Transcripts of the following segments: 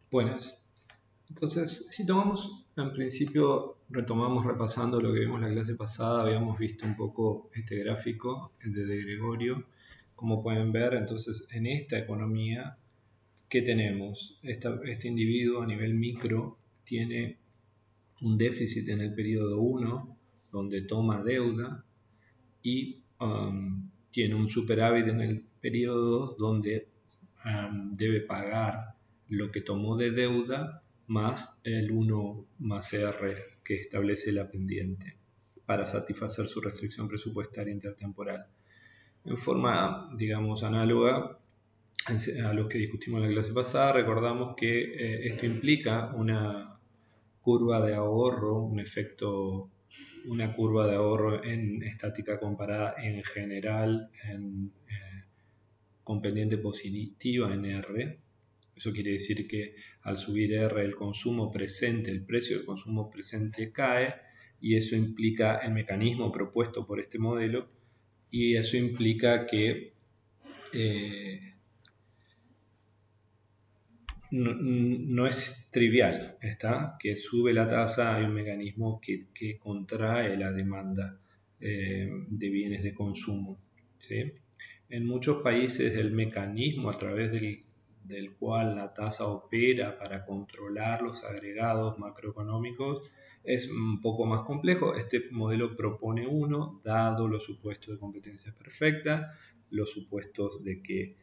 Buenas. Entonces, si tomamos, en principio, retomamos repasando lo que vimos la clase pasada, habíamos visto un poco este gráfico, el de Gregorio. Como pueden ver, entonces, en esta economía, ¿qué tenemos? Este individuo a nivel micro tiene un déficit en el periodo 1, donde toma deuda, y tiene un superávit en el periodo 2, donde debe pagar lo que tomó de deuda más el 1 más R que establece la pendiente para satisfacer su restricción presupuestaria intertemporal. En forma, digamos, análoga a los que discutimos en la clase pasada, recordamos que esto implica una curva de ahorro, un efecto, una curva de ahorro en estática comparada en general con pendiente positiva en R. Eso quiere decir que al subir R el consumo presente, el precio del consumo presente cae, y eso implica el mecanismo propuesto por este modelo, y eso implica que no es trivial, que sube la tasa, hay un mecanismo que contrae la demanda de bienes de consumo, ¿sí? En muchos países el mecanismo a través del cual la tasa opera para controlar los agregados macroeconómicos es un poco más complejo. Este modelo propone uno, dado los supuestos de competencia perfecta, los supuestos de que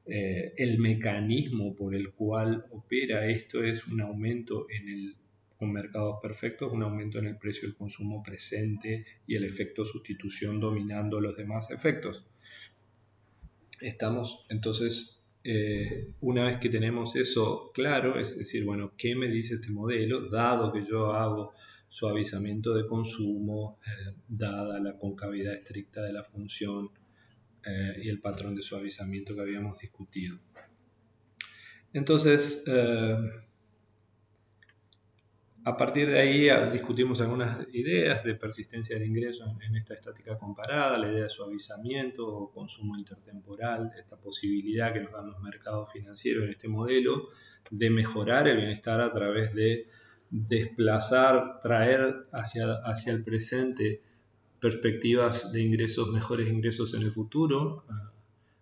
el mecanismo por el cual opera esto es un aumento con mercados perfectos, un aumento en el precio del consumo presente y el efecto sustitución dominando los demás efectos. Estamos entonces, una vez que tenemos eso claro, es decir, bueno, ¿qué me dice este modelo? Dado que yo hago suavizamiento de consumo, dada la concavidad estricta de la función y el patrón de suavizamiento que habíamos discutido. Entonces, a partir de ahí discutimos algunas ideas de persistencia de ingresos en esta estática comparada, la idea de suavizamiento o consumo intertemporal, esta posibilidad que nos dan los mercados financieros en este modelo de mejorar el bienestar a través de desplazar, traer hacia el presente perspectivas de ingresos, mejores ingresos en el futuro,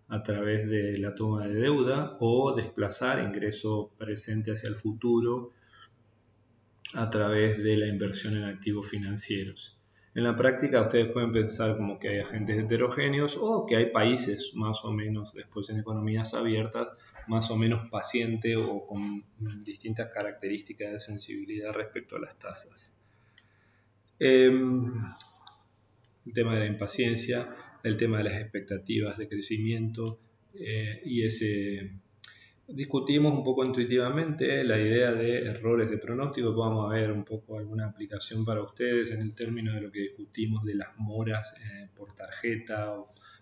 a través de la toma de deuda, o desplazar ingreso presente hacia el futuro a través de la inversión en activos financieros. En la práctica ustedes pueden pensar como que hay agentes heterogéneos o que hay países más o menos, después en economías abiertas, más o menos pacientes o con distintas características de sensibilidad respecto a las tasas. El tema de la impaciencia, el tema de las expectativas de crecimiento y discutimos un poco intuitivamente la idea de errores de pronóstico. Vamos a ver un poco alguna aplicación para ustedes en el término de lo que discutimos de las moras por tarjeta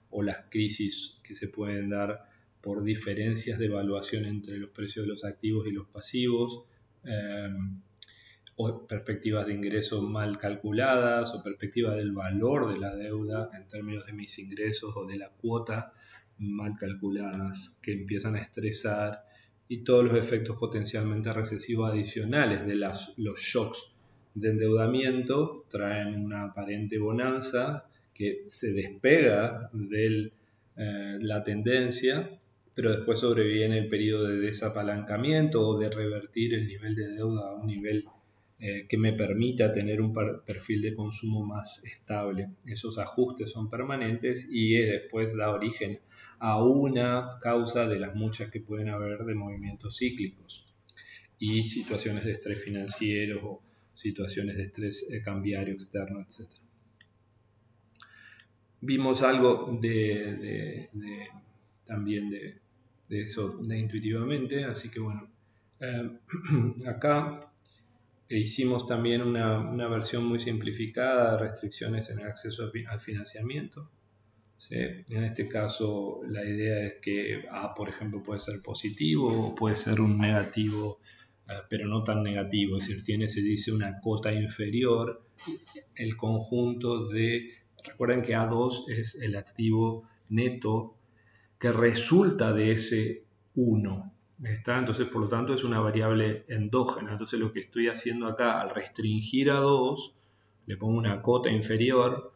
o las crisis que se pueden dar por diferencias de evaluación entre los precios de los activos y los pasivos, o perspectivas de ingresos mal calculadas, o perspectivas del valor de la deuda en términos de mis ingresos o de la cuota mal calculadas que empiezan a estresar, y todos los efectos potencialmente recesivos adicionales de los shocks de endeudamiento traen una aparente bonanza que se despega de la tendencia, pero después sobreviene el periodo de desapalancamiento o de revertir el nivel de deuda a un nivel que me permita tener un perfil de consumo más estable. Esos ajustes son permanentes y después da origen a una causa de las muchas que pueden haber de movimientos cíclicos y situaciones de estrés financiero o situaciones de estrés cambiario externo, etc. Vimos algo también de eso de intuitivamente, así que bueno, acá hicimos también una versión muy simplificada de restricciones en el acceso al financiamiento. ¿Sí? En este caso la idea es que A, por ejemplo, puede ser positivo o puede ser un negativo, pero no tan negativo, es decir, se dice una cota inferior, el conjunto recuerden que A2 es el activo neto que resulta de ese 1, Entonces, por lo tanto, es una variable endógena. Entonces, lo que estoy haciendo acá, al restringir a 2, le pongo una cota inferior,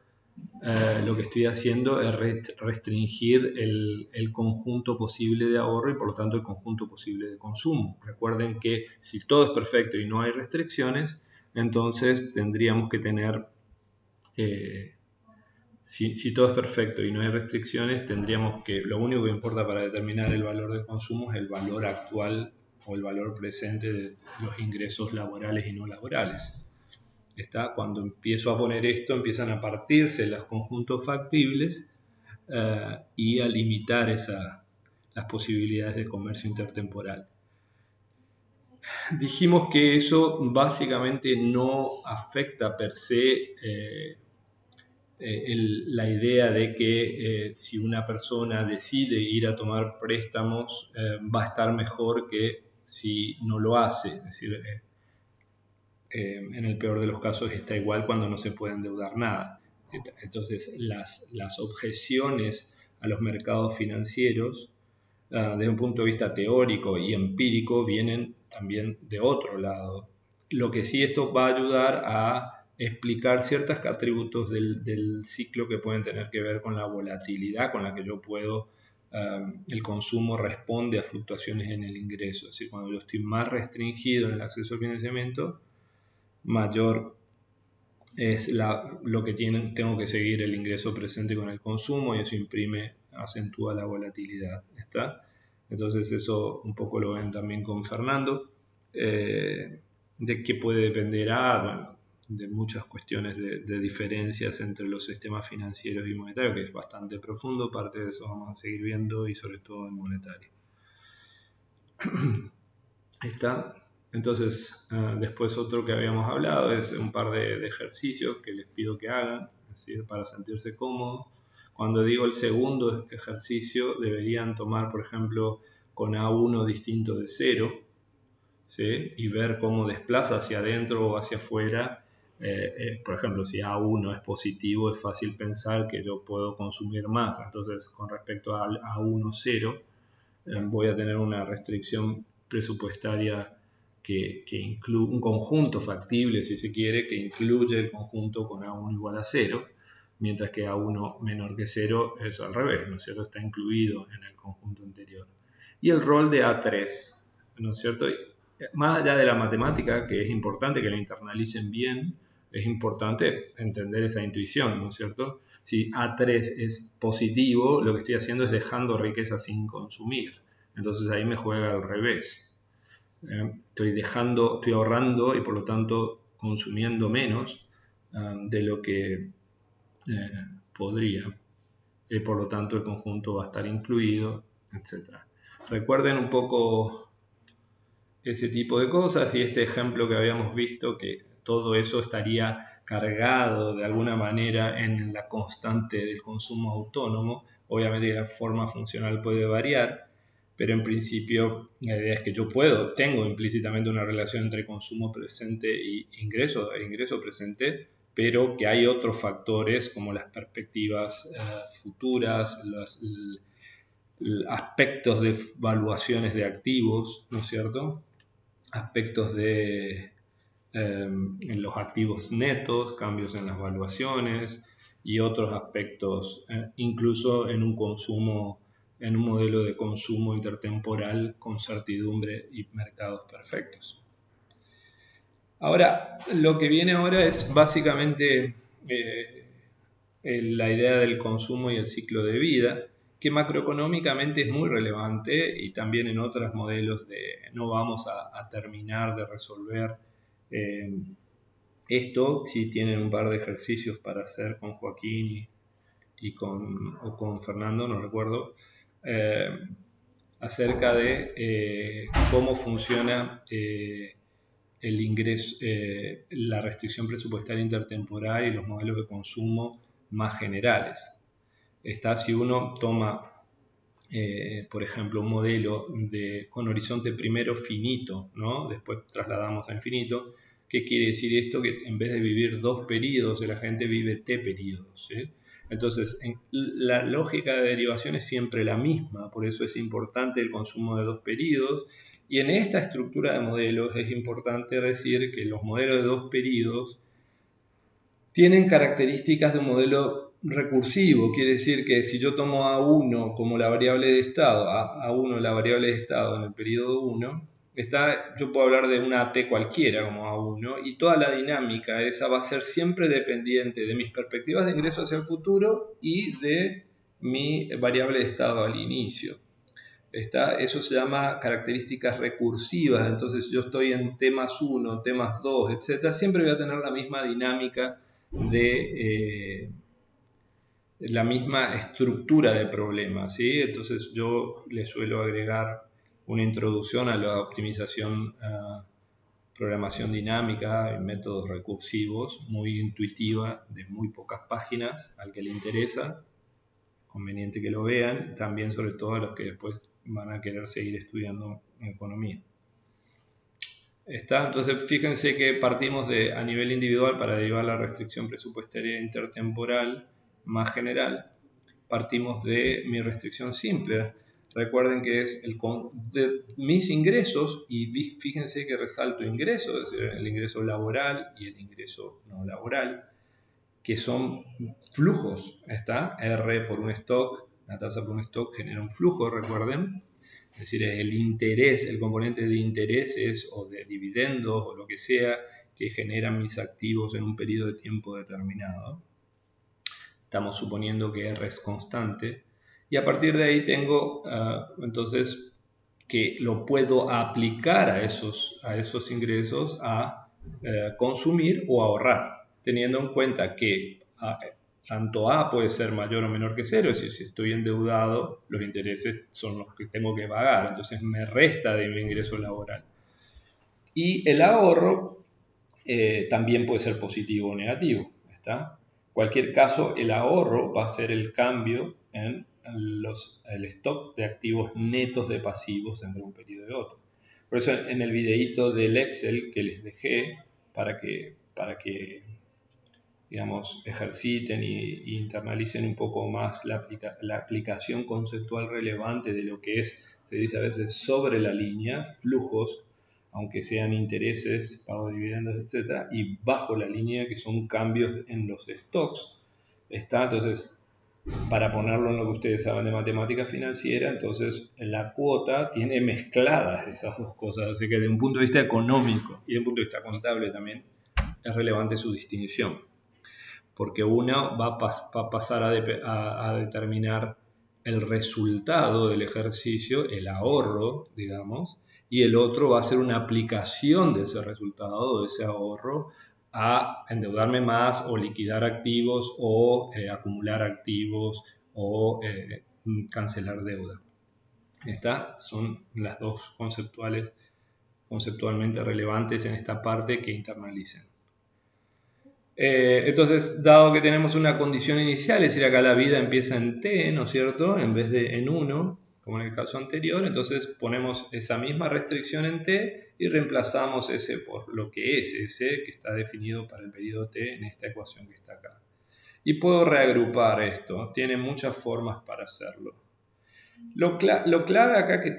lo que estoy haciendo es restringir el conjunto posible de ahorro y por lo tanto el conjunto posible de consumo. Recuerden que si todo es perfecto y no hay restricciones, entonces tendríamos que tener, si todo es perfecto y no hay restricciones, tendríamos que, lo único que importa para determinar el valor de consumo es el valor actual o el valor presente de los ingresos laborales y no laborales. Cuando empiezo a poner esto, empiezan a partirse los conjuntos factibles y a limitar las posibilidades de comercio intertemporal. Dijimos que eso básicamente no afecta per se la idea de que si una persona decide ir a tomar préstamos va a estar mejor que si no lo hace. Es decir, en el peor de los casos está igual cuando no se puede endeudar nada. Entonces, las objeciones a los mercados financieros, desde un punto de vista teórico y empírico, vienen también de otro lado. Lo que sí esto va a ayudar a explicar ciertos atributos del ciclo que pueden tener que ver con la volatilidad con la que yo puedo, el consumo responde a fluctuaciones en el ingreso. Es decir, cuando yo estoy más restringido en el acceso al financiamiento, mayor es lo que tengo que seguir el ingreso presente con el consumo y eso acentúa la volatilidad. Entonces eso un poco lo ven también con Fernando. ¿De qué puede depender? Bueno, de muchas cuestiones de diferencias entre los sistemas financieros y monetarios, que es bastante profundo. Parte de eso vamos a seguir viendo y sobre todo en monetario. Entonces, después otro que habíamos hablado es un par de ejercicios que les pido que hagan, es decir, para sentirse cómodos. Cuando digo el segundo ejercicio, deberían tomar, por ejemplo, con A1 distinto de 0, ¿sí? Y ver cómo desplaza hacia adentro o hacia afuera. Por ejemplo, si A1 es positivo, es fácil pensar que yo puedo consumir más. Entonces, con respecto al A1 0, voy a tener una restricción presupuestaria que incluye un conjunto factible, si se quiere, que incluye el conjunto con A1 igual a 0, mientras que A1 menor que 0 es al revés, ¿no es cierto? Está incluido en el conjunto anterior. Y el rol de A3, ¿no es cierto? Más allá de la matemática, que es importante que la internalicen bien, es importante entender esa intuición, ¿no es cierto? Si A3 es positivo, lo que estoy haciendo es dejando riqueza sin consumir. Entonces ahí me juega al revés. Estoy ahorrando y por lo tanto consumiendo menos de lo que podría. Y por lo tanto el conjunto va a estar incluido, etc. Recuerden un poco ese tipo de cosas y este ejemplo que habíamos visto, que todo eso estaría cargado de alguna manera en la constante del consumo autónomo. Obviamente la forma funcional puede variar, pero en principio la idea es que tengo implícitamente una relación entre consumo presente e ingreso presente, pero que hay otros factores como las perspectivas futuras, los aspectos de valuaciones de activos, ¿no es cierto? Aspectos en los activos netos, cambios en las valuaciones y otros aspectos, incluso en un modelo de consumo intertemporal con certidumbre y mercados perfectos. Ahora, lo que viene ahora es básicamente la idea del consumo y el ciclo de vida, que macroeconómicamente es muy relevante y también en otros modelos no vamos a terminar de resolver esto. Si tienen un par de ejercicios para hacer con Joaquín o con Fernando, no recuerdo, acerca de cómo funciona el ingreso, la restricción presupuestaria intertemporal y los modelos de consumo más generales. Si uno toma, por ejemplo, un modelo con horizonte primero finito, ¿no? Después trasladamos a infinito. ¿Qué quiere decir esto? Que en vez de vivir 2 periodos, la gente vive T periodos, ¿sí? Entonces, la lógica de derivación es siempre la misma, por eso es importante el consumo de 2 periodos. Y en esta estructura de modelos es importante decir que los modelos de 2 periodos tienen características de un modelo recursivo, quiere decir que si yo tomo A1 como la variable de estado, A1 la variable de estado en el periodo 1, yo puedo hablar de una T cualquiera como A1 y toda la dinámica esa va a ser siempre dependiente de mis perspectivas de ingreso hacia el futuro y de mi variable de estado al inicio. Eso se llama características recursivas, entonces yo estoy en T más 1, T más 2, etc. Siempre voy a tener la misma dinámica de la misma estructura de problema, ¿sí? Entonces yo le suelo agregar una introducción a la optimización, programación dinámica y métodos recursivos, muy intuitiva, de muy pocas páginas, al que le interesa, conveniente que lo vean, también sobre todo a los que después van a querer seguir estudiando economía. Entonces fíjense que partimos a nivel individual para derivar la restricción presupuestaria intertemporal más general, partimos de mi restricción simple. Recuerden que es de mis ingresos, y fíjense que resalto ingresos, es decir, el ingreso laboral y el ingreso no laboral, que son flujos. R por un stock, la tasa por un stock genera un flujo, recuerden. Es decir, es el interés, el componente de intereses o de dividendos o lo que sea que generan mis activos en un periodo de tiempo determinado. Estamos suponiendo que R es constante. Y a partir de ahí tengo, entonces, que lo puedo aplicar a esos ingresos a consumir o ahorrar, teniendo en cuenta que tanto A puede ser mayor o menor que cero, es decir, si estoy endeudado, los intereses son los que tengo que pagar, entonces me resta de mi ingreso laboral. Y el ahorro también puede ser positivo o negativo, ¿está? En cualquier caso, el ahorro va a ser el cambio en el stock de activos netos de pasivos entre un periodo y otro. Por eso en el videíto del Excel que les dejé para que digamos, ejerciten e internalicen un poco más la aplicación conceptual relevante de lo que es, se dice a veces, sobre la línea, flujos, aunque sean intereses, pago de dividendos, etc., y bajo la línea, que son cambios en los stocks. Entonces, para ponerlo en lo que ustedes saben de matemática financiera, entonces la cuota tiene mezcladas esas dos cosas, así que de un punto de vista económico y de un punto de vista contable también es relevante su distinción, porque una va a pasar a determinar el resultado del ejercicio, el ahorro, digamos, y el otro va a ser una aplicación de ese resultado, de ese ahorro, a endeudarme más o liquidar activos o acumular activos o cancelar deuda. Estas son las dos conceptualmente relevantes en esta parte que internalicen. Entonces, dado que tenemos una condición inicial, es decir, acá la vida empieza en t, ¿no es cierto?, en vez de en 1, como en el caso anterior, entonces ponemos esa misma restricción en t y reemplazamos ese por lo que es ese que está definido para el periodo t en esta ecuación que está acá. Y puedo reagrupar esto, tiene muchas formas para hacerlo. Lo clave acá que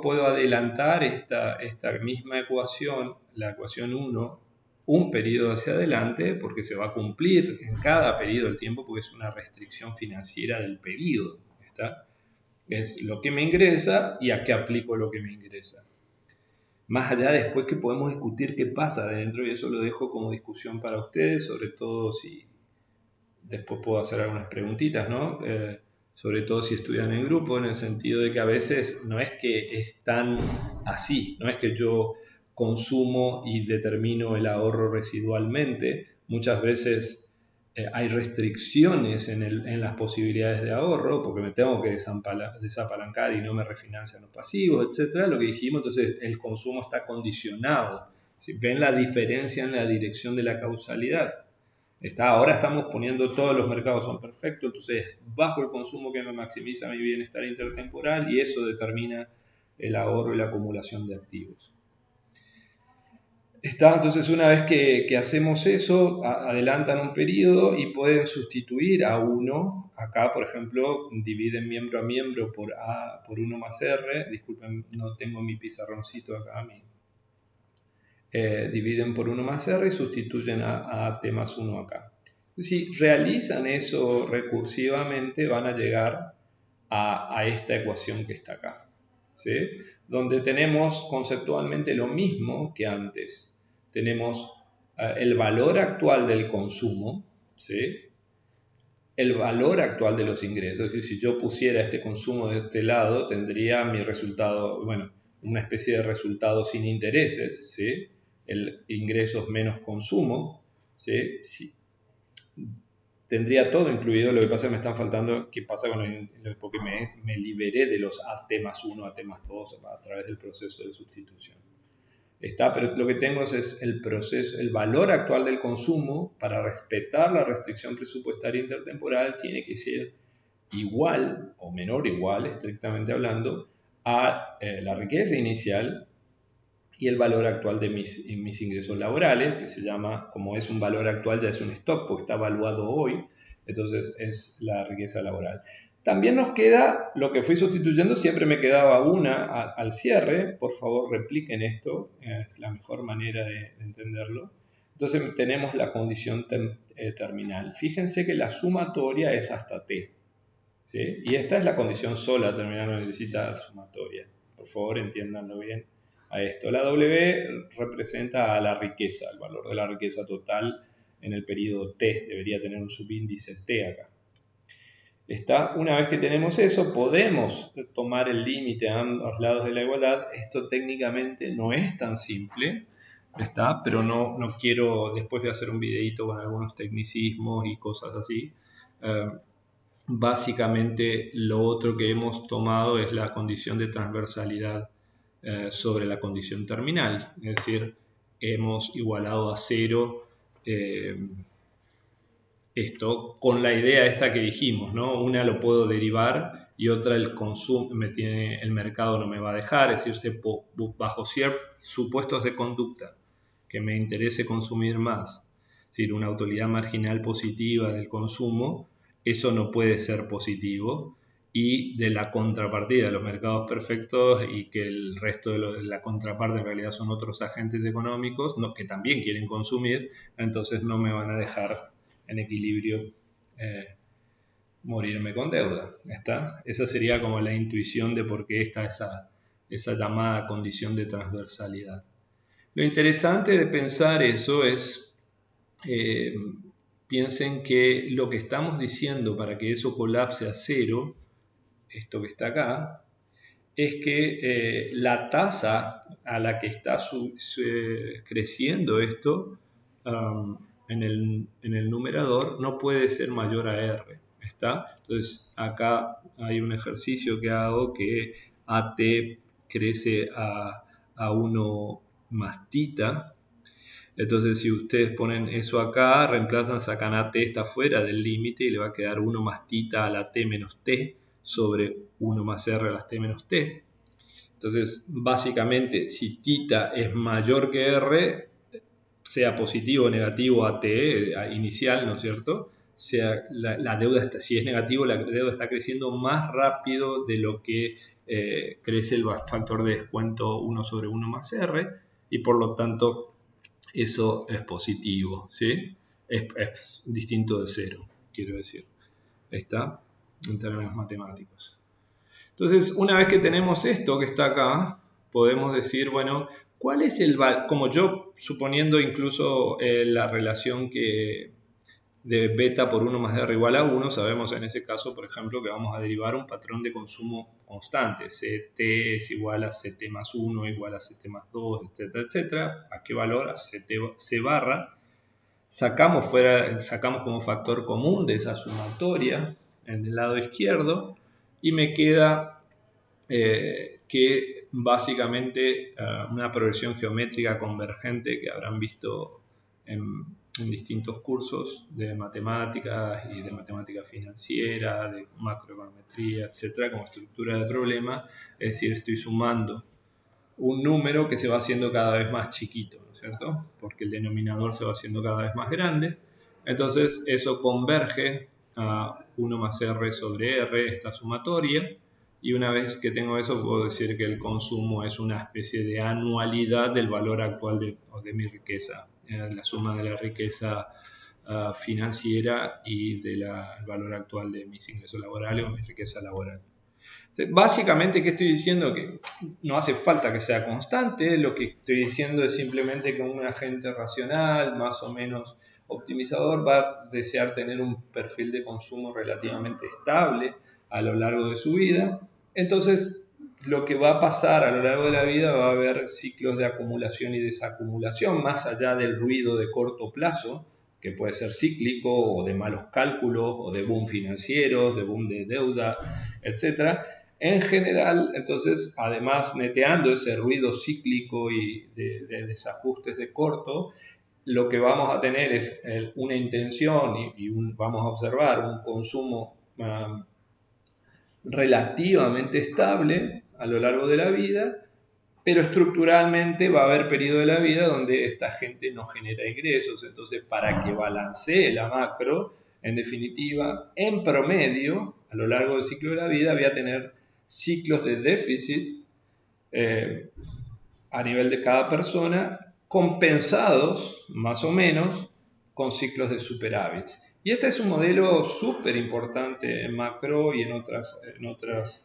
puedo adelantar esta misma ecuación, la ecuación 1, un periodo hacia adelante, porque se va a cumplir en cada periodo del tiempo, porque es una restricción financiera del periodo. Es lo que me ingresa y a qué aplico lo que me ingresa. Más allá después que podemos discutir qué pasa dentro, y eso lo dejo como discusión para ustedes, sobre todo si después puedo hacer algunas preguntitas, ¿no? Sobre todo si estudian en grupo, en el sentido de que a veces no es que es tan así, no es que yo consumo y determino el ahorro residualmente, muchas veces hay restricciones en las posibilidades de ahorro, porque me tengo que desapalancar y no me refinancian los pasivos, etc. Lo que dijimos, entonces el consumo está condicionado. ¿Sí? ¿Ven la diferencia en la dirección de la causalidad? Ahora estamos poniendo todos los mercados son perfectos, entonces bajo el consumo que me maximiza mi bienestar intertemporal y eso determina el ahorro y la acumulación de activos. Está, entonces una vez que hacemos eso, adelantan un periodo y pueden sustituir a uno. Acá, por ejemplo, dividen miembro a miembro por A por 1 más R. Disculpen, no tengo mi pizarroncito acá. Dividen por 1 más R y sustituyen a T más 1 acá. Si realizan eso recursivamente, van a llegar a esta ecuación que está acá, ¿sí? Donde tenemos conceptualmente lo mismo que antes. Tenemos el valor actual del consumo, ¿sí? El valor actual de los ingresos. Es decir, si yo pusiera este consumo de este lado, tendría mi resultado, bueno, una especie de resultado sin intereses, ¿sí? El ingresos menos consumo, ¿sí? Sí, tendría todo incluido. Lo que pasa es que me están faltando, ¿qué pasa con porque me liberé de los AT más 1, AT más 2 a través del proceso de sustitución. Está, pero lo que tengo es el proceso, el valor actual del consumo. Para respetar la restricción presupuestaria intertemporal tiene que ser igual o menor igual, estrictamente hablando, a la riqueza inicial y el valor actual de mis ingresos laborales, que se llama, como es un valor actual, ya es un stock, porque está evaluado hoy, entonces es la riqueza laboral. También nos queda lo que fui sustituyendo, siempre me quedaba una al cierre. Por favor, repliquen esto, es la mejor manera de entenderlo. Entonces tenemos la condición terminal. Fíjense que la sumatoria es hasta t, ¿sí? Y esta es la condición sola terminal, no necesita sumatoria. Por favor, entiéndanlo bien a esto. La W representa a la riqueza, el valor de la riqueza total en el periodo T. Debería tener un subíndice T acá. Está, una vez que tenemos eso, podemos tomar el límite a ambos lados de la igualdad. Esto técnicamente no es tan simple, está, pero no quiero, después de hacer un videito con algunos tecnicismos y cosas así. Básicamente lo otro que hemos tomado es la condición de transversalidad sobre la condición terminal, es decir, hemos igualado a cero esto con la idea esta que dijimos, ¿no? Una lo puedo derivar y otra el consumo, el mercado no me va a dejar, es decir, bajo ciertos supuestos de conducta que me interese consumir más, es decir, una utilidad marginal positiva del consumo, eso no puede ser positivo. Y de la contrapartida de los mercados perfectos y que el resto de la contraparte en realidad son otros agentes económicos que también quieren consumir, entonces no me van a dejar en equilibrio morirme con deuda. ¿Está? Esa sería como la intuición de por qué está esa llamada condición de transversalidad. Lo interesante de pensar eso es, piensen que lo que estamos diciendo para que eso colapse a cero, esto que está acá, es que la tasa a la que está creciendo esto en el numerador no puede ser mayor a R. ¿Está? Entonces acá hay un ejercicio que hago que AT crece a 1 más tita. Entonces si ustedes ponen eso acá, reemplazan, sacan AT, está fuera del límite y le va a quedar 1 más tita a la T menos T sobre 1 más R a las T menos T. Entonces, básicamente, si tita es mayor que R, sea positivo o negativo a T inicial, ¿no es cierto? Sea la deuda, si es negativo, la deuda está creciendo más rápido de lo que crece el factor de descuento 1 sobre 1 más R, y por lo tanto eso es positivo, ¿sí? Es distinto de cero, quiero decir. ¿Está? En términos matemáticos. Entonces, una vez que tenemos esto que está acá, podemos decir, bueno, ¿cuál es como yo suponiendo incluso la relación que de beta por 1 más R igual a 1, sabemos en ese caso, por ejemplo, que vamos a derivar un patrón de consumo constante. CT es igual a CT más 1 igual a CT más 2, etcétera, etcétera. ¿A qué valor? A C barra. Sacamos como factor común de esa sumatoria en el lado izquierdo y me queda que básicamente una progresión geométrica convergente que habrán visto en distintos cursos de matemáticas y de matemática financiera, de macroeconometría, etcétera, como estructura de problema, es decir, estoy sumando un número que se va haciendo cada vez más chiquito, ¿no es cierto? Porque el denominador se va haciendo cada vez más grande. Entonces eso converge a 1 más R sobre R, esta sumatoria, y una vez que tengo eso puedo decir que el consumo es una especie de anualidad del valor actual de mi riqueza, la suma de la riqueza financiera y del valor actual de mis ingresos laborales o mi riqueza laboral. Básicamente, ¿qué estoy diciendo? Que no hace falta que sea constante, lo que estoy diciendo es simplemente que un agente racional, más o menos optimizador, va a desear tener un perfil de consumo relativamente estable a lo largo de su vida. Entonces, lo que va a pasar a lo largo de la vida va a haber ciclos de acumulación y desacumulación, más allá del ruido de corto plazo, que puede ser cíclico o de malos cálculos o de boom financieros, de boom de deuda, etcétera. En general, entonces, además neteando ese ruido cíclico y de desajustes de corto, lo que vamos a tener es una intención vamos a observar un consumo relativamente estable a lo largo de la vida, pero estructuralmente va a haber periodo de la vida donde esta gente no genera ingresos. Entonces, para que balancee la macro, en definitiva, en promedio, a lo largo del ciclo de la vida, voy a tener ciclos de déficit a nivel de cada persona, compensados más o menos con ciclos de superávits. Y este es un modelo súper importante en macro y en otros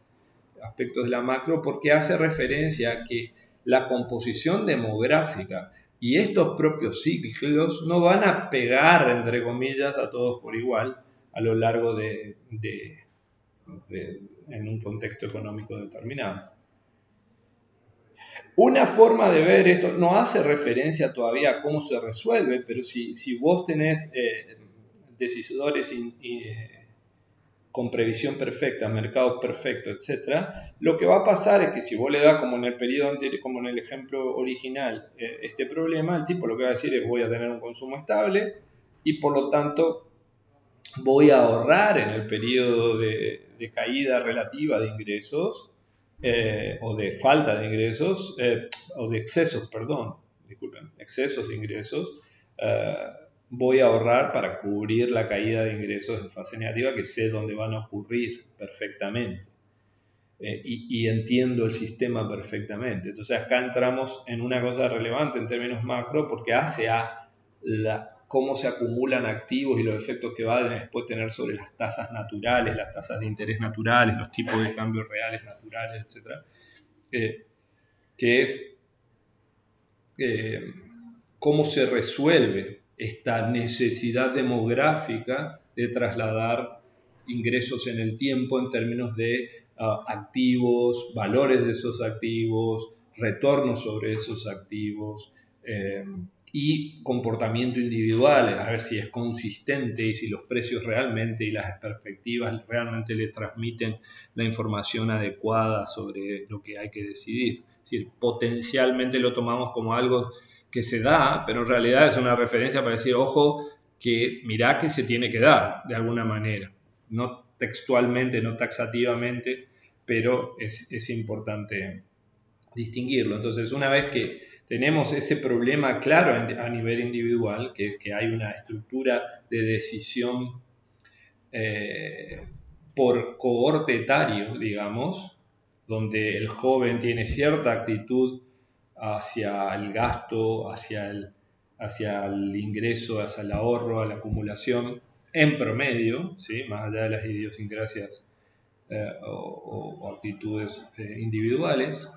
aspectos de la macro porque hace referencia a que la composición demográfica y estos propios ciclos no van a pegar, entre comillas, a todos por igual a lo largo en un contexto económico determinado. Una forma de ver esto no hace referencia todavía a cómo se resuelve, pero si vos tenés decisores con previsión perfecta, mercado perfecto, etc., lo que va a pasar es que si vos le das como en el periodo anterior, como en el ejemplo original, este problema, el tipo lo que va a decir es voy a tener un consumo estable y por lo tanto voy a ahorrar en el periodo de caída relativa de ingresos o de falta de ingresos, o de excesos, perdón, disculpen, excesos de ingresos, voy a ahorrar para cubrir la caída de ingresos en fase negativa que sé dónde van a ocurrir perfectamente. Y entiendo el sistema perfectamente. Entonces acá entramos en una cosa relevante en términos macro porque hace a cómo se acumulan activos y los efectos que van a después tener sobre las tasas naturales, las tasas de interés naturales, los tipos de cambios reales naturales, etc. Que es cómo se resuelve esta necesidad demográfica de trasladar ingresos en el tiempo en términos de activos, valores de esos activos, retornos sobre esos activos y comportamiento individual, a ver si es consistente y si los precios realmente y las perspectivas realmente le transmiten la información adecuada sobre lo que hay que decidir. Es decir, potencialmente lo tomamos como algo que se da, pero en realidad es una referencia para decir, ojo, que mirá que se tiene que dar de alguna manera, no textualmente, no taxativamente, pero es importante distinguirlo. Entonces, una vez que tenemos ese problema claro a nivel individual, que es que hay una estructura de decisión por cohorte etario, digamos, donde el joven tiene cierta actitud hacia el gasto, hacia el ingreso, hacia el ahorro, a la acumulación, en promedio, ¿sí? Más allá de las idiosincrasias o actitudes individuales,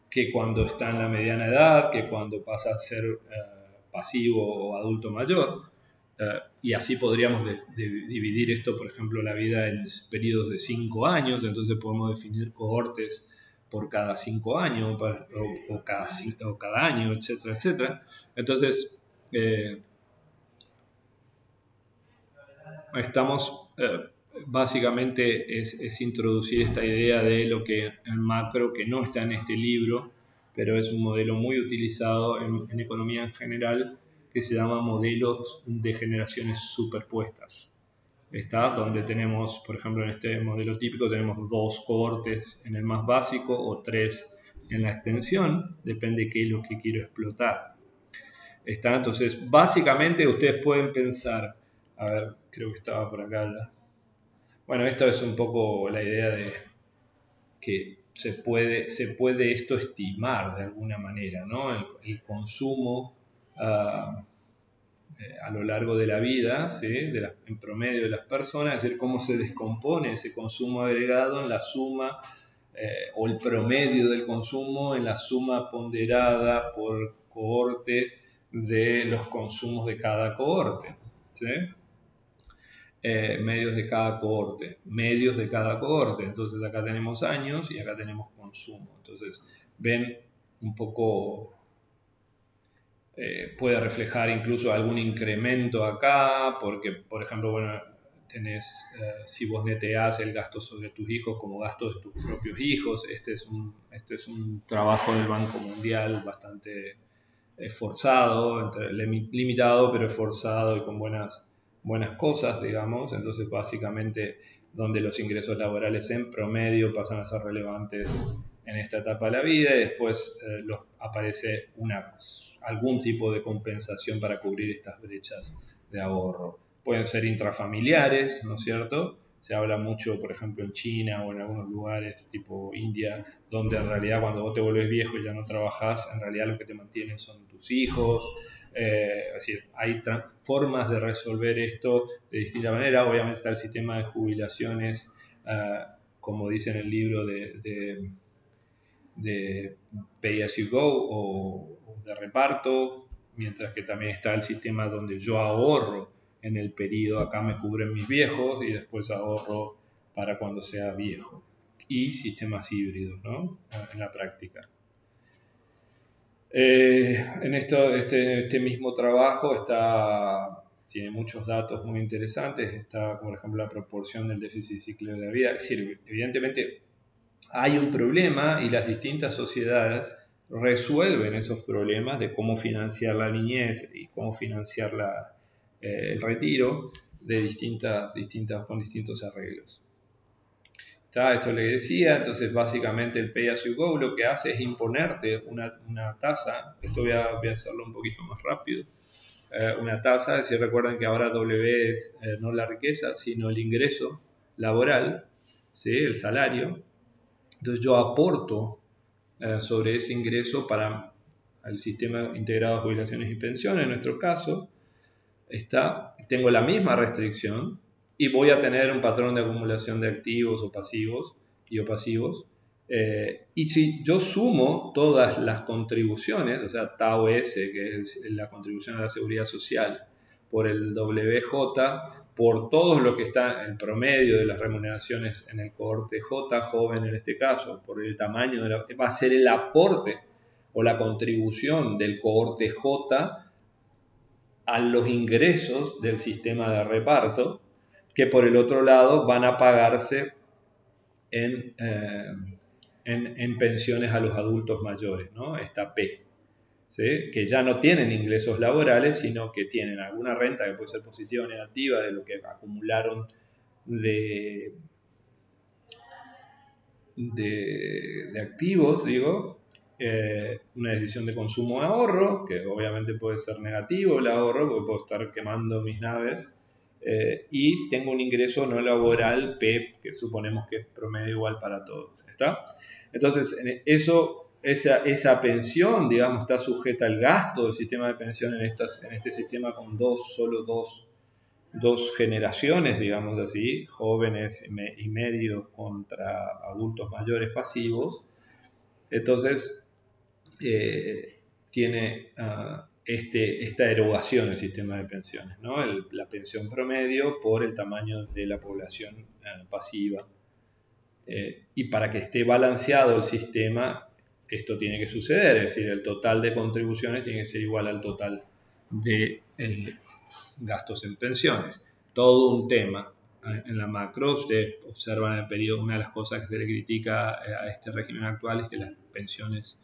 que cuando está en la mediana edad, que cuando pasa a ser pasivo o adulto mayor. Y así podríamos dividir esto, por ejemplo, la vida en periodos de 5 años, entonces podemos definir cohortes por cada 5 años o cada año, etcétera, etcétera. Entonces, estamos, básicamente es introducir esta idea de lo que en macro, que no está en este libro, pero es un modelo muy utilizado en economía en general, que se llama modelos de generaciones superpuestas. Está donde tenemos, por ejemplo, en este modelo típico tenemos 2 cohortes en el más básico o 3 en la extensión, depende qué es lo que quiero explotar. Está, entonces, básicamente ustedes pueden pensar, a ver, creo que estaba por acá ya. Bueno, esto es un poco la idea de que se puede esto estimar de alguna manera, ¿no? El consumo a lo largo de la vida, ¿sí? En promedio de las personas, es decir, cómo se descompone ese consumo agregado en la suma o el promedio del consumo en la suma ponderada por cohorte de los consumos de cada cohorte. ¿Sí? Medios de cada cohorte. Entonces acá tenemos años y acá tenemos consumo. Entonces ven un poco, puede reflejar incluso algún incremento acá, porque por ejemplo, bueno, tenés, si vos neteás el gasto sobre tus hijos como gasto de tus propios hijos, este es un trabajo del Banco Mundial bastante esforzado, limitado pero esforzado y con buenas cosas, digamos. Entonces básicamente donde los ingresos laborales en promedio pasan a ser relevantes en esta etapa de la vida y después aparece algún tipo de compensación para cubrir estas brechas de ahorro. Pueden ser intrafamiliares, ¿no es cierto? Se habla mucho, por ejemplo, en China o en algunos lugares tipo India, donde en realidad cuando vos te volvés viejo y ya no trabajás, en realidad lo que te mantienen son tus hijos. Es decir, hay formas de resolver esto de distinta manera. Obviamente está el sistema de jubilaciones, como dice en el libro de Pay As You Go o de reparto, mientras que también está el sistema donde yo ahorro en el periodo, acá me cubren mis viejos y después ahorro para cuando sea viejo. Y sistemas híbridos, ¿no? En la práctica. En este mismo trabajo tiene muchos datos muy interesantes. Está, por ejemplo, la proporción del déficit ciclo de la vida. Es decir, evidentemente hay un problema y las distintas sociedades resuelven esos problemas de cómo financiar la niñez y cómo financiar el retiro con distintos arreglos. Esto le decía, entonces básicamente el Pay As You Go lo que hace es imponerte una tasa, esto voy a hacerlo un poquito más rápido, una tasa, si recuerdan que ahora W es no la riqueza, sino el ingreso laboral, ¿sí? El salario. Entonces yo aporto sobre ese ingreso para el sistema integrado de jubilaciones y pensiones, en nuestro caso, tengo la misma restricción y voy a tener un patrón de acumulación de activos o pasivos y o pasivos. Y si yo sumo todas las contribuciones, o sea, Tau S, que es la contribución a la seguridad social, por el WJ, por todo lo que está en promedio de las remuneraciones en el cohorte J, joven en este caso, por el tamaño va a ser el aporte o la contribución del cohorte J a los ingresos del sistema de reparto, que por el otro lado van a pagarse en pensiones a los adultos mayores, ¿no? Esta P, ¿sí? Que ya no tienen ingresos laborales, sino que tienen alguna renta que puede ser positiva o negativa de lo que acumularon de activos, digo, una decisión de consumo de ahorro, que obviamente puede ser negativo el ahorro, porque puedo estar quemando mis naves, y tengo un ingreso no laboral, PEP, que suponemos que es promedio igual para todos. ¿Está? Entonces, esa pensión, digamos, está sujeta al gasto del sistema de pensión en este sistema con solo dos generaciones, digamos así, jóvenes y medios contra adultos mayores pasivos. Entonces, tiene esta erogación el sistema de pensiones, ¿no? La pensión promedio por el tamaño de la población pasiva. Y para que esté balanceado el sistema, esto tiene que suceder, es decir, el total de contribuciones tiene que ser igual al total de gastos en pensiones. Todo un tema. En la macro, ustedes observan en el periodo, una de las cosas que se le critica a este régimen actual es que las pensiones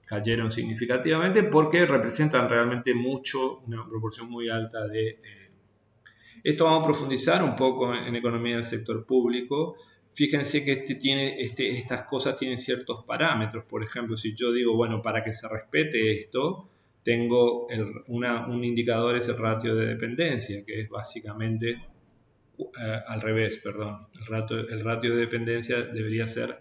cayeron significativamente porque representan realmente mucho, una proporción muy alta de Esto vamos a profundizar un poco en economía del sector público. Fíjense que estas cosas tienen ciertos parámetros. Por ejemplo, si yo digo, bueno, para que se respete esto, tengo un indicador, es el ratio de dependencia, que es básicamente al revés, perdón. El ratio de dependencia debería ser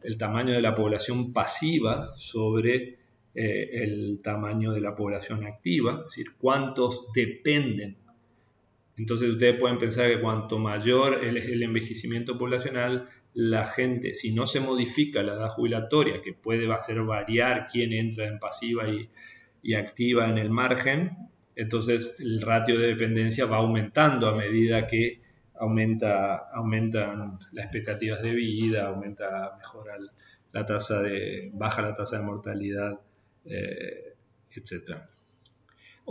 el tamaño de la población pasiva sobre el tamaño de la población activa, es decir, cuántos dependen. Entonces ustedes pueden pensar que cuanto mayor es el envejecimiento poblacional, la gente, si no se modifica la edad jubilatoria, que puede hacer variar quién entra en pasiva y activa en el margen, entonces el ratio de dependencia va aumentando a medida que aumentan las expectativas de vida, baja la tasa de mortalidad, etc.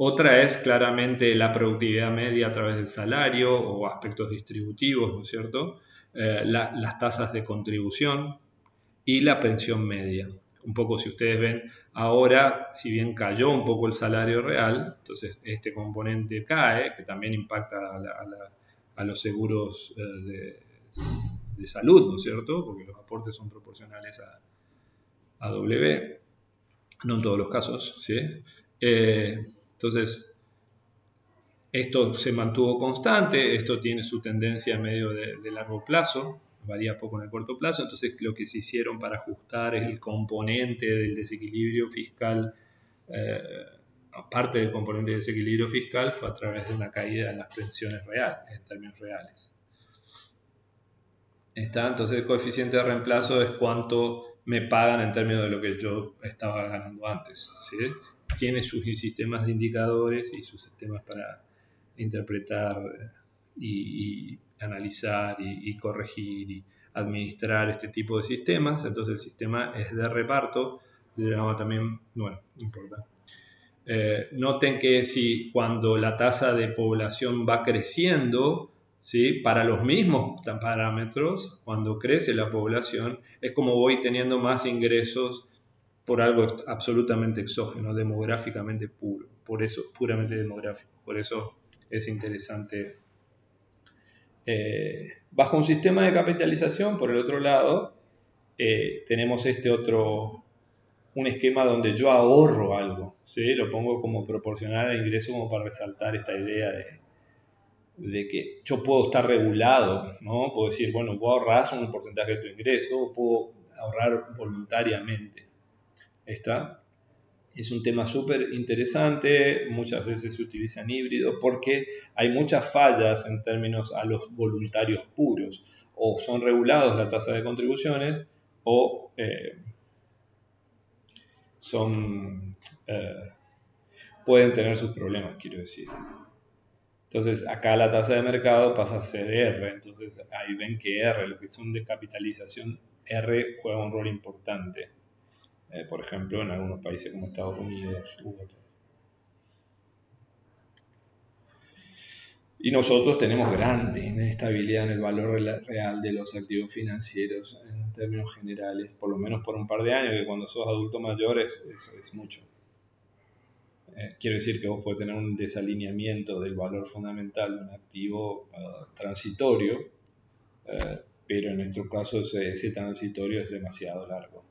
Otra es claramente la productividad media a través del salario o aspectos distributivos, ¿no es cierto? Las tasas de contribución y la pensión media. Un poco, si ustedes ven, ahora, si bien cayó un poco el salario real, entonces este componente cae, que también impacta a los seguros de salud, ¿no es cierto? Porque los aportes son proporcionales a W, no en todos los casos, ¿sí? Entonces, esto se mantuvo constante, esto tiene su tendencia medio de largo plazo, varía poco en el corto plazo, entonces lo que se hicieron para ajustar es el componente del desequilibrio fiscal, aparte del componente del desequilibrio fiscal, fue a través de una caída en las pensiones reales, en términos reales. Entonces el coeficiente de reemplazo es cuánto me pagan en términos de lo que yo estaba ganando antes, ¿sí? Tiene sus sistemas de indicadores y sus sistemas para interpretar y analizar y corregir y administrar este tipo de sistemas. Entonces el sistema es de reparto, se llama también, bueno, no importa. Noten que si cuando la tasa de población va creciendo, ¿sí? Para los mismos parámetros, cuando crece la población, es como voy teniendo más ingresos por algo absolutamente exógeno, demográficamente puro, por eso, puramente demográfico. Por eso es interesante. Bajo un sistema de capitalización, por el otro lado, tenemos un esquema donde yo ahorro algo, ¿sí? Lo pongo como proporcional al ingreso, como para resaltar esta idea de que yo puedo estar regulado, ¿no? Puedo decir, bueno, vos ahorrás un porcentaje de tu ingreso, o puedo ahorrar voluntariamente. Es un tema súper interesante, muchas veces se utiliza en híbrido porque hay muchas fallas en términos a los voluntarios puros, o son regulados la tasa de contribuciones o pueden tener sus problemas, quiero decir. Entonces acá la tasa de mercado pasa a ser R, entonces ahí ven que R, lo que son de capitalización, R juega un rol importante. Por ejemplo, en algunos países como Estados Unidos u otros. Y nosotros tenemos grande inestabilidad en el valor real de los activos financieros en términos generales, por lo menos por un par de años, que cuando sos adulto mayor eso es mucho. Quiero decir que vos podés tener un desalineamiento del valor fundamental de un activo transitorio, pero en nuestro caso ese transitorio es demasiado largo.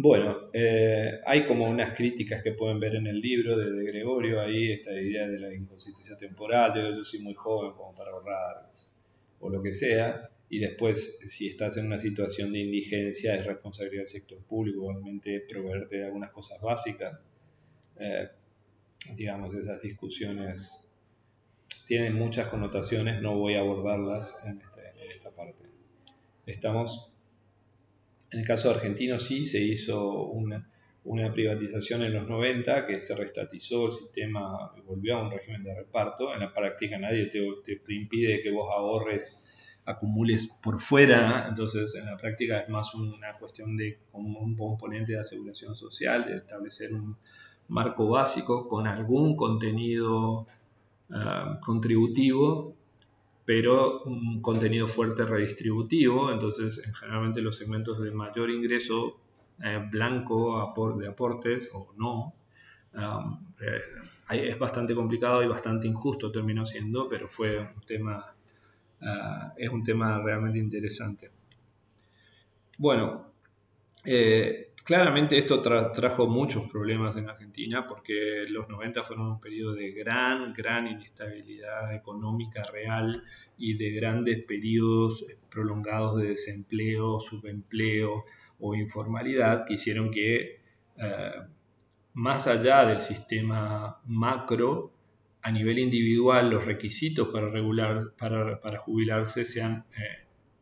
Bueno, hay como unas críticas que pueden ver en el libro de Gregorio, ahí esta idea de la inconsistencia temporal, yo soy muy joven como para ahorrar o lo que sea, y después si estás en una situación de indigencia es responsabilidad del sector público igualmente proveerte de algunas cosas básicas. Digamos, esas discusiones tienen muchas connotaciones, no voy a abordarlas en esta parte. En el caso argentino sí se hizo una privatización en los 90 que se reestatizó el sistema, volvió a un régimen de reparto. En la práctica nadie te impide que vos ahorres, acumules por fuera, entonces en la práctica es más una cuestión de como un componente de aseguración social, de establecer un marco básico con algún contenido contributivo, pero un contenido fuerte redistributivo. Entonces generalmente los segmentos de mayor ingreso blanco de aportes o no, Es bastante complicado y bastante injusto terminó siendo, pero fue un tema, es un tema realmente interesante. Bueno, claramente esto trajo muchos problemas en Argentina porque los 90 fueron un periodo de gran inestabilidad económica real y de grandes periodos prolongados de desempleo, subempleo o informalidad que hicieron que más allá del sistema macro, a nivel individual los requisitos para jubilarse sean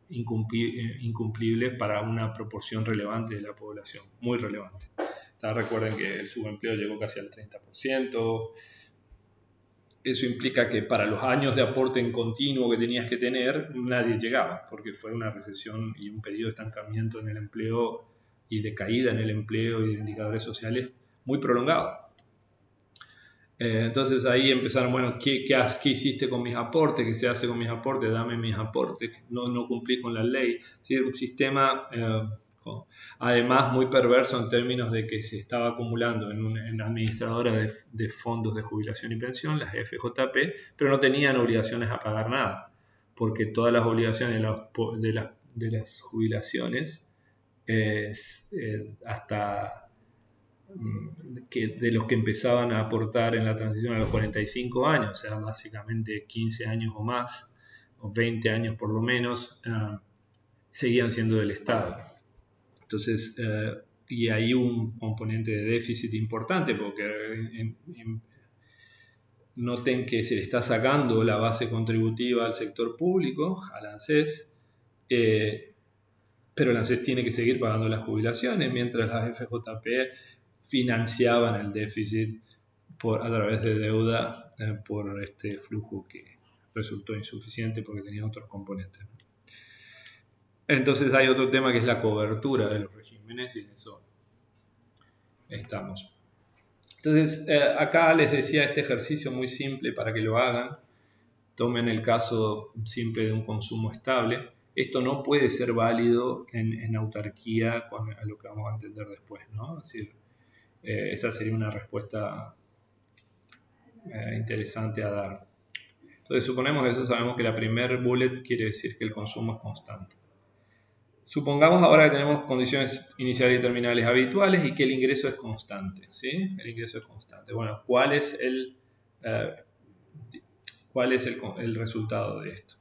incumplibles para una proporción relevante de la población, muy relevante. Recuerden que el subempleo llegó casi al 30%. Eso implica que para los años de aporte en continuo que tenías que tener, nadie llegaba, porque fue una recesión y un periodo de estancamiento en el empleo y de caída en el empleo y de indicadores sociales muy prolongado. Entonces ahí empezaron, bueno, ¿qué hiciste con mis aportes? ¿Qué se hace con mis aportes? Dame mis aportes. No cumplí con la ley. Es decir, un sistema, además, muy perverso en términos de que se estaba acumulando en administradoras de fondos de jubilación y pensión, las FJP, pero no tenían obligaciones a pagar nada, porque todas las obligaciones de las jubilaciones, hasta de los que empezaban a aportar en la transición a los 45 años, o sea, básicamente 15 años o más, o 20 años por lo menos, seguían siendo del Estado. Entonces, y hay un componente de déficit importante, porque noten que se le está sacando la base contributiva al sector público, al ANSES, pero el ANSES tiene que seguir pagando las jubilaciones, mientras las FJP financiaban el déficit a través de deuda por este flujo que resultó insuficiente porque tenía otros componentes. Entonces hay otro tema que es la cobertura de los regímenes y en eso estamos. Entonces acá les decía este ejercicio muy simple para que lo hagan. Tomen el caso simple de un consumo estable. Esto no puede ser válido en autarquía con lo que vamos a entender después, ¿no? Es decir, esa sería una respuesta interesante a dar. Entonces suponemos eso, sabemos que la primer bullet quiere decir que el consumo es constante. Supongamos ahora que tenemos condiciones iniciales y terminales habituales y que el ingreso es constante, ¿sí? El ingreso es constante. Bueno, ¿cuál es el resultado de esto?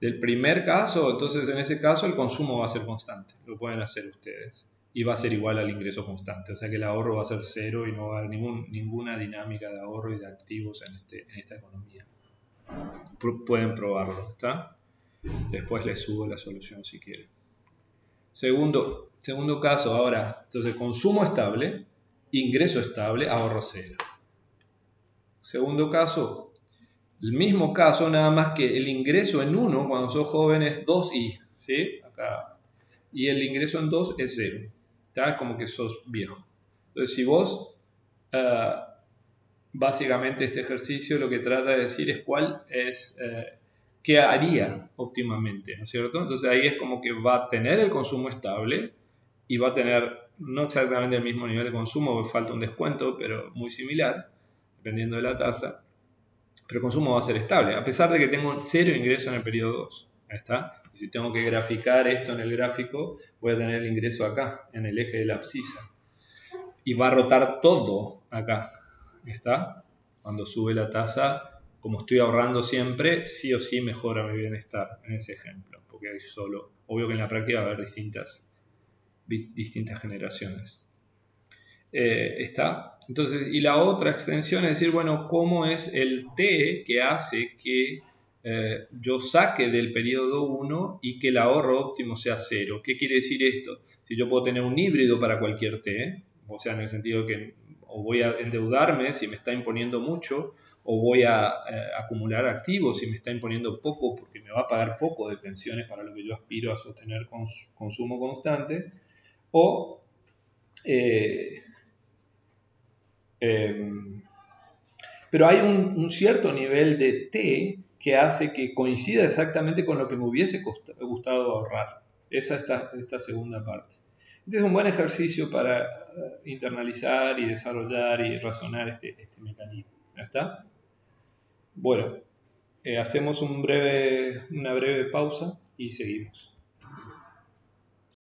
Del primer caso, entonces en ese caso el consumo va a ser constante, lo pueden hacer ustedes, y va a ser igual al ingreso constante, o sea que el ahorro va a ser cero y no va a haber ninguna dinámica de ahorro y de activos en esta economía. Pueden probarlo, ¿está? Después les subo la solución si quieren. Segundo caso ahora, entonces consumo estable, ingreso estable, ahorro cero. Segundo caso, el mismo caso, nada más que el ingreso en 1, cuando sos joven, es 2i, ¿sí? Acá. Y el ingreso en 2 es 0. ¿Está? Como que sos viejo. Entonces, si vos, básicamente este ejercicio lo que trata de decir es qué haría óptimamente, ¿no es cierto? Entonces ahí es como que va a tener el consumo estable y va a tener no exactamente el mismo nivel de consumo, porque falta un descuento, pero muy similar, dependiendo de la tasa. Pero el consumo va a ser estable, a pesar de que tengo 0 ingreso en el periodo 2. Ahí está. Y si tengo que graficar esto en el gráfico, voy a tener el ingreso acá, en el eje de la abscisa. Y va a rotar todo acá. ¿Está? Cuando sube la tasa, como estoy ahorrando siempre, sí o sí mejora mi bienestar en ese ejemplo. Porque hay solo, obvio que en la práctica va a haber distintas generaciones. Está. Entonces, y la otra extensión es decir, bueno, ¿cómo es el T que hace que yo saque del periodo 1 y que el ahorro óptimo sea 0? ¿Qué quiere decir esto? Si yo puedo tener un híbrido para cualquier T, o sea, en el sentido que o voy a endeudarme si me está imponiendo mucho, o voy a acumular activos si me está imponiendo poco, porque me va a pagar poco de pensiones para lo que yo aspiro a sostener consumo constante, o pero hay un cierto nivel de T que hace que coincida exactamente con lo que me hubiese gustado ahorrar. Esa es esta segunda parte. Este es un buen ejercicio para internalizar y desarrollar y razonar este mecanismo. ¿Ya está? Bueno, hacemos una breve pausa y seguimos.